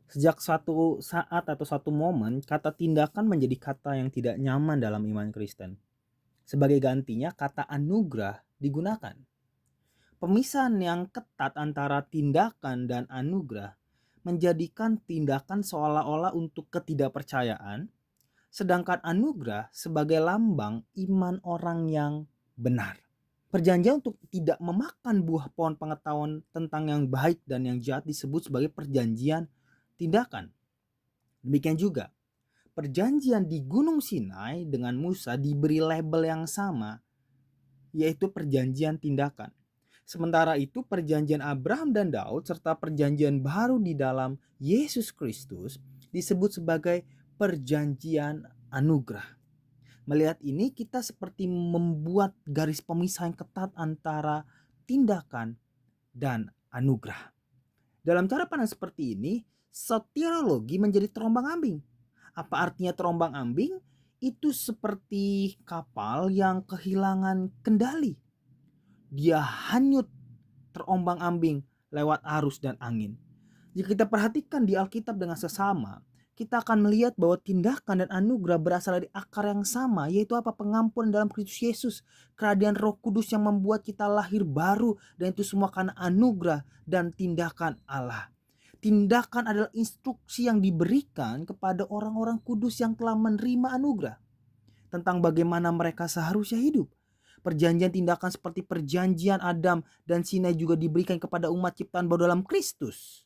Sejak suatu saat atau suatu momen, kata tindakan menjadi kata yang tidak nyaman dalam iman Kristen. Sebagai gantinya, kata anugerah digunakan. Pemisahan yang ketat antara tindakan dan anugerah menjadikan tindakan seolah-olah untuk ketidakpercayaan, sedangkan anugerah sebagai lambang iman orang yang benar. Perjanjian untuk tidak memakan buah pohon pengetahuan tentang yang baik dan yang jahat disebut sebagai perjanjian tindakan. Demikian juga, perjanjian di Gunung Sinai dengan Musa diberi label yang sama, yaitu perjanjian tindakan. Sementara itu perjanjian Abraham dan Daud serta perjanjian baru di dalam Yesus Kristus disebut sebagai perjanjian anugerah. Melihat ini kita seperti membuat garis pemisah yang ketat antara tindakan dan anugerah. Dalam cara pandang seperti ini, soteriologi menjadi terombang-ambing. Apa artinya terombang-ambing? Itu seperti kapal yang kehilangan kendali. Dia hanyut terombang-ambing lewat arus dan angin. Jika kita perhatikan di Alkitab dengan sesama, kita akan melihat bahwa tindakan dan anugerah berasal dari akar yang sama, yaitu apa? Pengampunan dalam Kristus Yesus, kerajaan Roh Kudus yang membuat kita lahir baru, dan itu semua karena anugerah dan tindakan Allah. Tindakan adalah instruksi yang diberikan kepada orang-orang kudus yang telah menerima anugerah tentang bagaimana mereka seharusnya hidup. Perjanjian tindakan seperti perjanjian Adam dan Sinai juga diberikan kepada umat ciptaan baru dalam Kristus.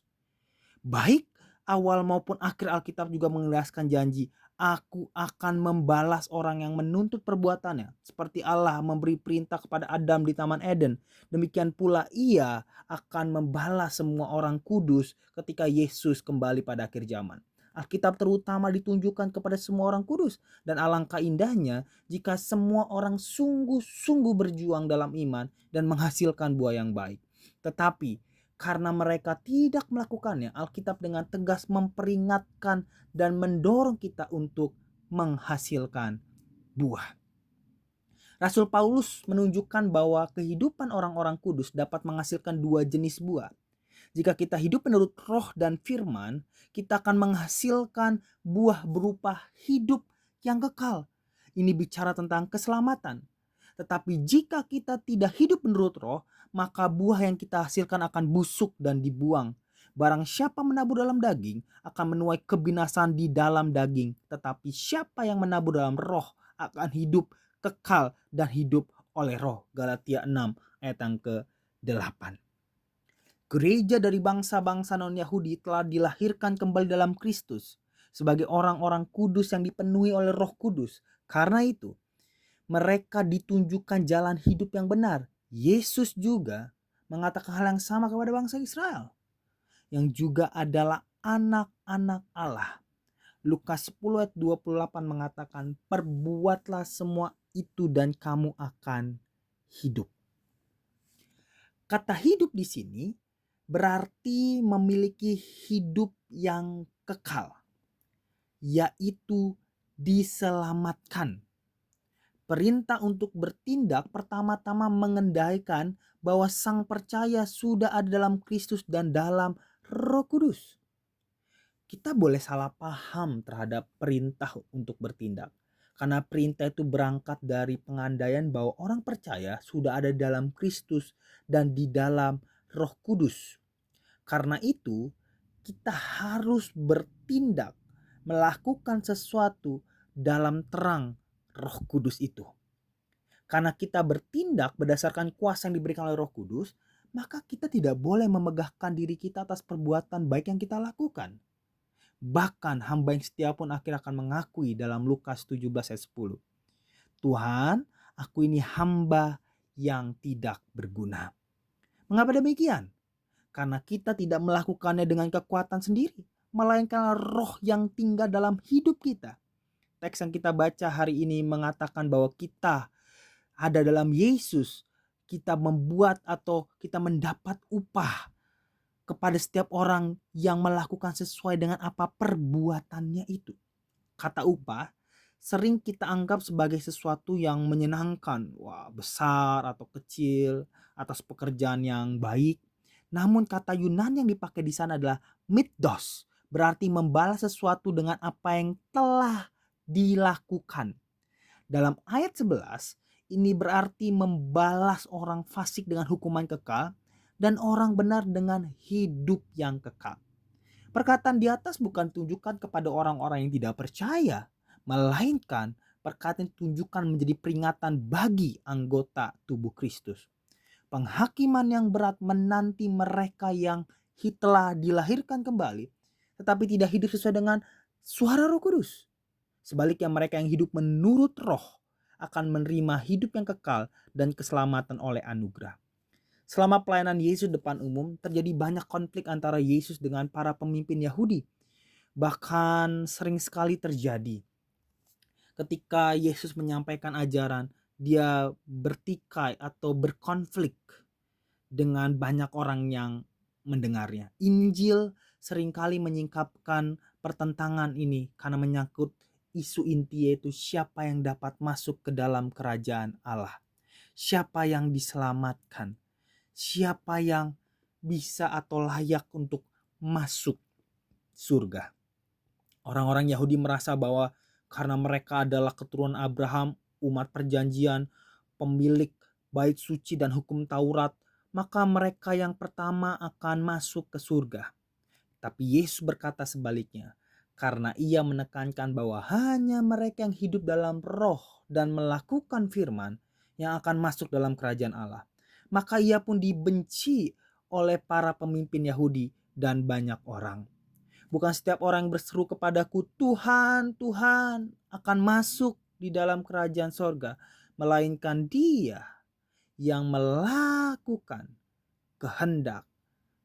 Baik awal maupun akhir Alkitab juga menjelaskan janji, aku akan membalas orang yang menuntut perbuatannya. Seperti Allah memberi perintah kepada Adam di Taman Eden, demikian pula ia akan membalas semua orang kudus ketika Yesus kembali pada akhir zaman. Alkitab terutama ditunjukkan kepada semua orang kudus, dan alangkah indahnya jika semua orang sungguh-sungguh berjuang dalam iman dan menghasilkan buah yang baik. Tetapi karena mereka tidak melakukannya, Alkitab dengan tegas memperingatkan dan mendorong kita untuk menghasilkan buah. Rasul Paulus menunjukkan bahwa kehidupan orang-orang kudus dapat menghasilkan dua jenis buah. Jika kita hidup menurut roh dan firman, kita akan menghasilkan buah berupa hidup yang kekal. Ini bicara tentang keselamatan. Tetapi jika kita tidak hidup menurut roh, maka buah yang kita hasilkan akan busuk dan dibuang. Barang siapa menabur dalam daging akan menuai kebinasaan di dalam daging. Tetapi siapa yang menabur dalam roh akan hidup kekal dan hidup oleh roh. Galatia 6 ayat yang ke-8. Gereja dari bangsa-bangsa non-Yahudi telah dilahirkan kembali dalam Kristus sebagai orang-orang kudus yang dipenuhi oleh Roh Kudus. Karena itu, mereka ditunjukkan jalan hidup yang benar. Yesus juga mengatakan hal yang sama kepada bangsa Israel, yang juga adalah anak-anak Allah. Lukas 10 ayat 28 mengatakan, perbuatlah semua itu dan kamu akan hidup. Kata hidup di sini berarti memiliki hidup yang kekal, yaitu diselamatkan. Perintah untuk bertindak pertama-tama mengendalikan bahwa sang percaya sudah ada dalam Kristus dan dalam Roh Kudus. Kita boleh salah paham terhadap perintah untuk bertindak, karena perintah itu berangkat dari pengandaian bahwa orang percaya sudah ada dalam Kristus dan di dalam Roh Kudus. Karena itu, kita harus bertindak, melakukan sesuatu dalam terang Roh Kudus itu. Karena kita bertindak berdasarkan kuasa yang diberikan oleh Roh Kudus, maka kita tidak boleh memegahkan diri kita atas perbuatan baik yang kita lakukan. Bahkan hamba yang setia pun akhirnya akan mengakui dalam Lukas 17 ayat 10. Tuhan, aku ini hamba yang tidak berguna. Mengapa demikian? Karena kita tidak melakukannya dengan kekuatan sendiri, melainkan roh yang tinggal dalam hidup kita. Teks yang kita baca hari ini mengatakan bahwa kita ada dalam Yesus. Kita membuat atau kita mendapat upah kepada setiap orang yang melakukan sesuai dengan apa perbuatannya itu. Kata upah sering kita anggap sebagai sesuatu yang menyenangkan, wah besar atau kecil, atas pekerjaan yang baik. Namun kata Yunani yang dipakai di sana adalah mitos, berarti membalas sesuatu dengan apa yang telah dilakukan. Dalam ayat 11, ini berarti membalas orang fasik dengan hukuman kekal dan orang benar dengan hidup yang kekal. Perkataan di atas bukan tunjukkan kepada orang-orang yang tidak percaya, melainkan perkataan tunjukkan menjadi peringatan bagi anggota tubuh Kristus. Penghakiman yang berat menanti mereka yang telah dilahirkan kembali, tetapi tidak hidup sesuai dengan suara Roh Kudus. Sebaliknya mereka yang hidup menurut Roh akan menerima hidup yang kekal dan keselamatan oleh anugerah. Selama pelayanan Yesus depan umum, terjadi banyak konflik antara Yesus dengan para pemimpin Yahudi. Bahkan sering sekali terjadi ketika Yesus menyampaikan ajaran, dia bertikai atau berkonflik dengan banyak orang yang mendengarnya. Injil seringkali menyingkapkan pertentangan ini karena menyangkut isu inti, yaitu siapa yang dapat masuk ke dalam kerajaan Allah. Siapa yang diselamatkan. Siapa yang bisa atau layak untuk masuk surga. Orang-orang Yahudi merasa bahwa karena mereka adalah keturunan Abraham, umat perjanjian, pemilik bait suci dan hukum Taurat, maka mereka yang pertama akan masuk ke surga. Tapi Yesus berkata sebaliknya, karena ia menekankan bahwa hanya mereka yang hidup dalam roh dan melakukan firman yang akan masuk dalam kerajaan Allah. Maka ia pun dibenci oleh para pemimpin Yahudi dan banyak orang. Bukan setiap orang yang berseru kepadaku, Tuhan, Tuhan, akan masuk di dalam kerajaan sorga, melainkan dia yang melakukan kehendak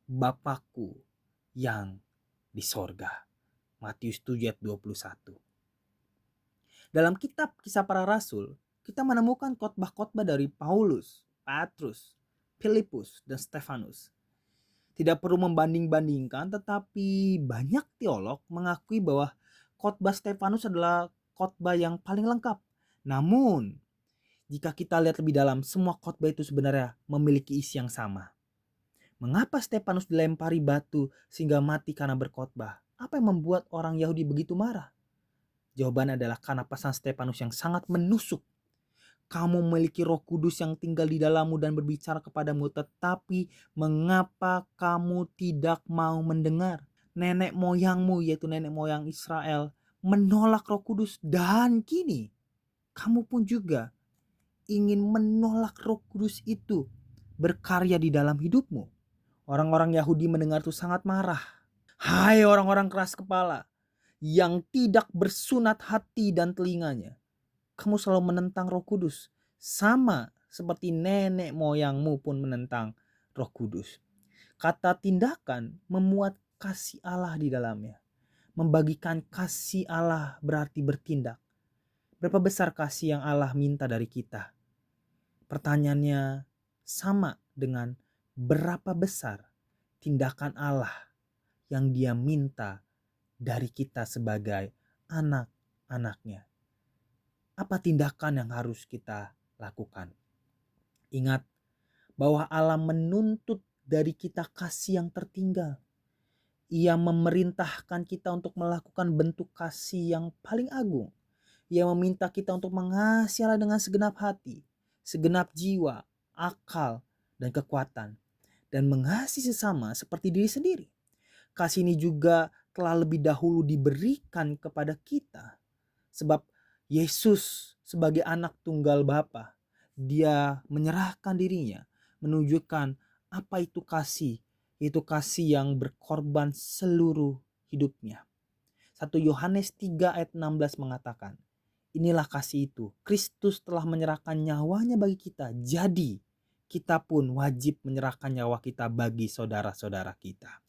Bapakku yang di sorga. Matius 7 ayat 21. Dalam kitab Kisah Para Rasul, kita menemukan khotbah-khotbah dari Paulus, Petrus, Filipus, dan Stefanus. Tidak perlu membanding-bandingkan, tetapi banyak teolog mengakui bahwa khotbah Stefanus adalah khotbah yang paling lengkap. Namun, jika kita lihat lebih dalam, semua khotbah itu sebenarnya memiliki isi yang sama. Mengapa Stefanus dilempari batu sehingga mati karena berkhotbah? Apa yang membuat orang Yahudi begitu marah? Jawabannya adalah karena pesan Stefanus yang sangat menusuk. Kamu memiliki Roh Kudus yang tinggal di dalammu dan berbicara kepadamu, tetapi mengapa kamu tidak mau mendengar? Nenek moyangmu, yaitu nenek moyang Israel, menolak Roh Kudus, dan kini kamu pun juga ingin menolak Roh Kudus itu berkarya di dalam hidupmu. Orang-orang Yahudi mendengar itu sangat marah. Hai orang-orang keras kepala yang tidak bersunat hati dan telinganya, kamu selalu menentang Roh Kudus, sama seperti nenek moyangmu pun menentang Roh Kudus. Kata tindakan memuat kasih Allah di dalamnya. Membagikan kasih Allah berarti bertindak. Berapa besar kasih yang Allah minta dari kita? Pertanyaannya sama dengan berapa besar tindakan Allah yang Dia minta dari kita sebagai anak-anaknya. Apa tindakan yang harus kita lakukan? Ingat bahwa Allah menuntut dari kita kasih yang tertinggal. Ia memerintahkan kita untuk melakukan bentuk kasih yang paling agung. Ia meminta kita untuk mengasihi Allah dengan segenap hati, segenap jiwa, akal, dan kekuatan. Dan mengasihi sesama seperti diri sendiri. Kasih ini juga telah lebih dahulu diberikan kepada kita. Sebab Yesus sebagai anak tunggal Bapa, dia menyerahkan dirinya, menunjukkan apa itu kasih, yaitu kasih yang berkorban seluruh hidupnya. 1 Yohanes 3 ayat 16 mengatakan, inilah kasih itu, Kristus telah menyerahkan nyawanya bagi kita, jadi kita pun wajib menyerahkan nyawa kita bagi saudara-saudara kita.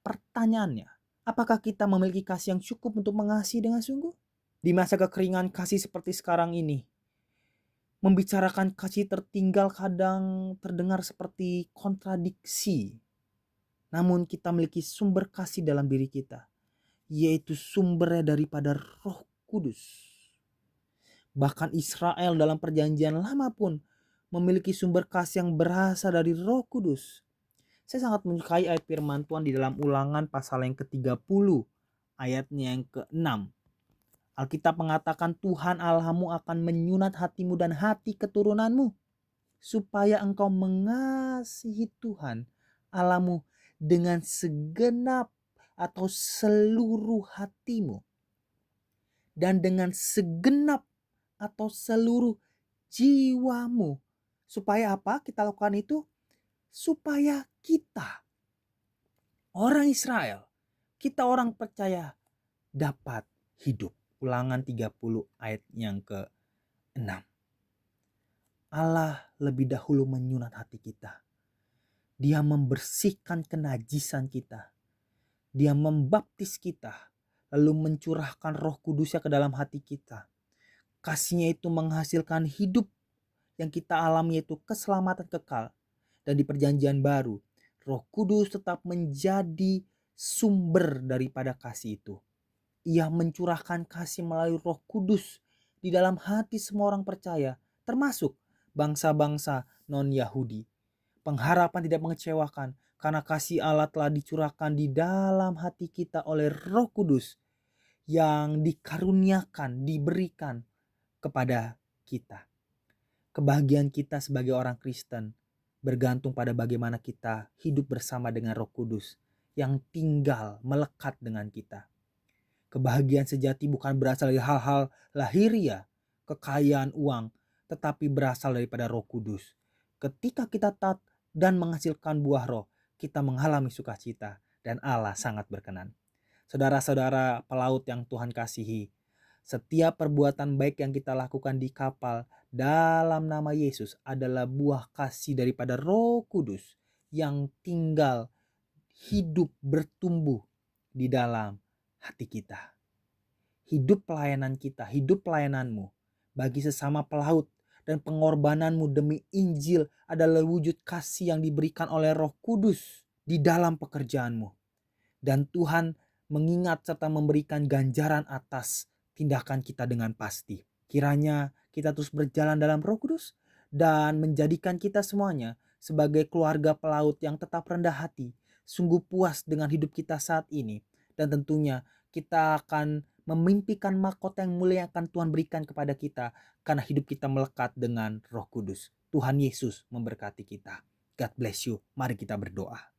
Pertanyaannya, apakah kita memiliki kasih yang cukup untuk mengasihi dengan sungguh? Di masa kekeringan kasih seperti sekarang ini, membicarakan kasih tertinggal kadang terdengar seperti kontradiksi. Namun kita memiliki sumber kasih dalam diri kita, yaitu sumbernya daripada Roh Kudus. Bahkan Israel dalam perjanjian lama pun memiliki sumber kasih yang berasal dari Roh Kudus. Saya sangat menyukai ayat firman Tuhan di dalam Ulangan pasal yang ke-30 ayatnya yang ke-6. Alkitab mengatakan Tuhan Allahmu akan menyunat hatimu dan hati keturunanmu, supaya engkau mengasihi Tuhan Allahmu dengan segenap atau seluruh hatimu dan dengan segenap atau seluruh jiwamu. Supaya apa kita lakukan itu? Supaya kita, orang Israel, kita orang percaya, dapat hidup. Ulangan 30 ayat yang ke-6. Allah lebih dahulu menyunat hati kita. Dia membersihkan kenajisan kita. Dia membaptis kita, lalu mencurahkan Roh Kudusnya ke dalam hati kita. Kasihnya itu menghasilkan hidup yang kita alami, yaitu keselamatan kekal. Dan di perjanjian baru, Roh Kudus tetap menjadi sumber daripada kasih itu. Ia mencurahkan kasih melalui Roh Kudus di dalam hati semua orang percaya, termasuk bangsa-bangsa non-Yahudi. Pengharapan tidak mengecewakan karena kasih Allah telah dicurahkan di dalam hati kita oleh Roh Kudus yang dikaruniakan, diberikan kepada kita. Kebahagiaan kita sebagai orang Kristen bergantung pada bagaimana kita hidup bersama dengan Roh Kudus yang tinggal melekat dengan kita. Kebahagiaan sejati bukan berasal dari hal-hal lahiriah, kekayaan uang, tetapi berasal daripada Roh Kudus. Ketika kita taat dan menghasilkan buah roh, kita mengalami sukacita dan Allah sangat berkenan. Saudara-saudara pelaut yang Tuhan kasihi, setiap perbuatan baik yang kita lakukan di kapal dalam nama Yesus adalah buah kasih daripada Roh Kudus yang tinggal hidup bertumbuh di dalam hati kita. Hidup pelayanan kita, hidup pelayananmu bagi sesama pelaut dan pengorbananmu demi Injil adalah wujud kasih yang diberikan oleh Roh Kudus di dalam pekerjaanmu. Dan Tuhan mengingat serta memberikan ganjaran atas tindakan kita dengan pasti. Kiranya kita terus berjalan dalam Roh Kudus dan menjadikan kita semuanya sebagai keluarga pelaut yang tetap rendah hati, sungguh puas dengan hidup kita saat ini, dan tentunya kita akan memimpikan mahkota yang mulia yang akan Tuhan berikan kepada kita karena hidup kita melekat dengan Roh Kudus. Tuhan Yesus memberkati kita. God bless you. Mari kita berdoa.